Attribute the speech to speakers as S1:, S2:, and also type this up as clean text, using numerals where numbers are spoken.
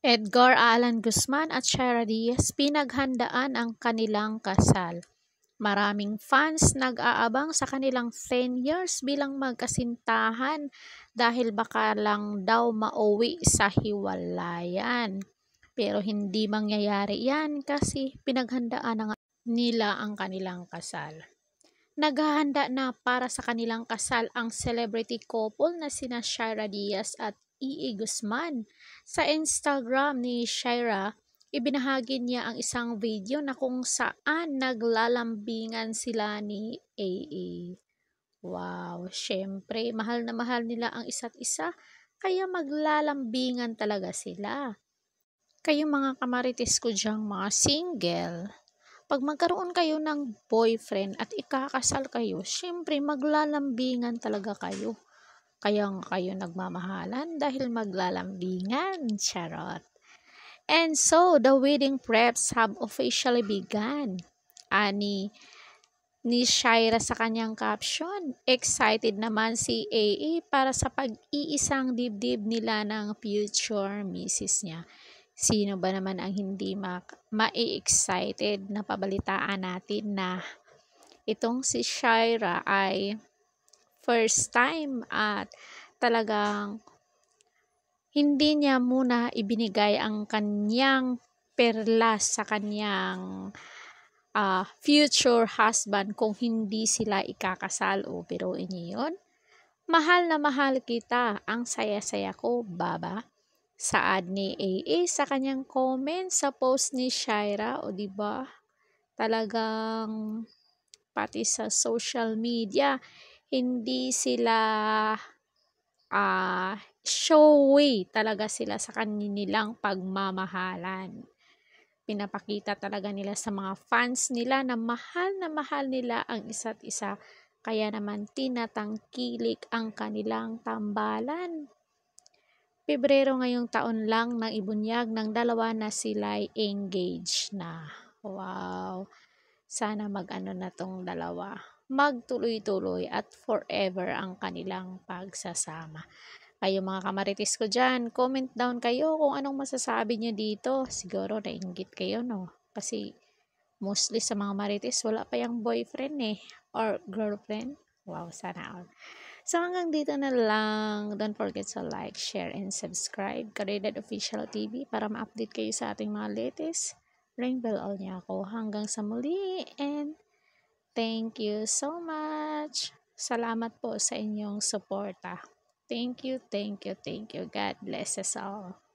S1: Edgar Allan Guzman at Shara Diaz pinaghandaan ang kanilang kasal. Maraming fans nag-aabang sa kanilang 10 years bilang magkasintahan dahil baka lang daw mauwi sa hiwalayan. Pero hindi mangyayari yan kasi pinaghandaan na nila ang kanilang kasal. Naghahanda na para sa kanilang kasal ang celebrity couple na sina Shara Diaz at E.E. Guzman. Sa Instagram ni Shira, ibinahagi niya ang isang video na kung saan naglalambingan sila ni A.E. Wow, syempre, mahal na mahal nila ang isa't isa, kaya maglalambingan talaga sila. Kayong mga kamarites ko dyang mga single, pag magkaroon kayo ng boyfriend at ikakasal kayo, syempre maglalambingan talaga kayo. Kaya nga kayo nagmamahalan dahil maglalambingan. Charot. And so, the wedding preps have officially begun. Ni Shaira sa kanyang caption, excited naman si AA para sa pag-iisang dibdib nila ng future misis niya. Sino ba naman ang hindi ma-excited na pabalitaan natin na itong si Shaira ay first time at talagang hindi niya muna ibinigay ang kanyang perlas sa kanyang future husband kung hindi sila ikakasal. O biruin niyo yun. Mahal na mahal kita, ang saya-saya ko, baba. Saad ni AA sa kanyang comment sa post ni Shaira, o diba? Talagang pati sa social media, hindi sila showy talaga sila sa kanilang pagmamahalan. Pinapakita talaga nila sa mga fans nila na mahal nila ang isa't isa. Kaya naman tinatangkilik ang kanilang tambalan. Pebrero ngayong taon lang nang ibunyag ng dalawa na sila'y engaged na. Wow! Sana mag-ano na tong dalawa. Magtuloy-tuloy at forever ang kanilang pagsasama. Kayo mga kamaritis ko dyan, comment down kayo kung anong masasabi nyo dito. Siguro nainggit kayo, no? Kasi mostly sa mga marites, wala pa yung boyfriend or girlfriend. Wow, sana all. So hanggang dito na lang. Don't forget to like, share, and subscribe. Karedad Official TV para ma-update kayo sa ating mga latest. Ring bell all niya ako. Hanggang sa muli and thank you so much. Salamat po sa inyong suporta. Thank you, thank you, thank you. God bless us all.